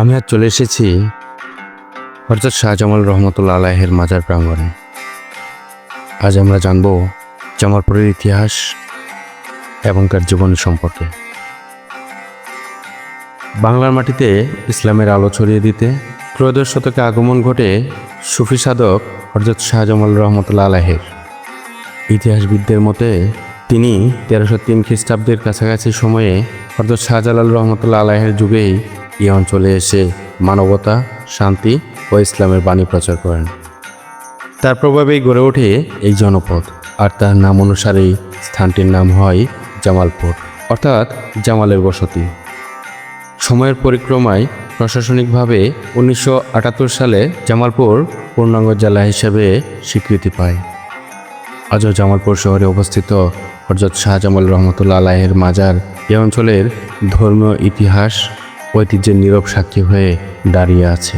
আমি আজ চলে এসেছি হযরত শাহজামাল রহমতুল্লাহ আলাইহির মাজার প্রাঙ্গণে। আজ আমরা জানব জামালপুরের ইতিহাস এবং তার জীবন সম্পর্কে। বাংলার মাটিতে ইসলামের আলো ছড়িয়ে দিতে ত্রয়োদশ শতকে আগমন ঘটে সুফি সাধক হযরত শাহজামাল রহমতুল্লাহ আলাইহির। ইতিহাসবিদদের মতে তিনি 1303 খ্রিস্টাব্দের কাছাকাছি সময়ে হযরত শাহজালাল রহমতুল্লাহ আলাইহির যুগেই এই অঞ্চলে এসে মানবতা, শান্তি ও ইসলামের বাণী প্রচার করেন। তার প্রভাবেই গড়ে ওঠে এই জনপদ, আর তার নাম অনুসারেই স্থানটির নাম হয় জামালপুর, অর্থাৎ জামালের বসতি। সময়ের পরিক্রমায় প্রশাসনিকভাবে 1978 সালে জামালপুর পূর্ণাঙ্গ জেলা হিসেবে স্বীকৃতি পায়। আজও জামালপুর শহরে অবস্থিত হযরত শাহজামাল রহমতুল্লাহ আলাইহির মাজার এ অঞ্চলের ধর্মীয় ইতিহাস ঐতিহ্যের নীরব সাক্ষী হয়ে দাঁড়িয়ে আছে।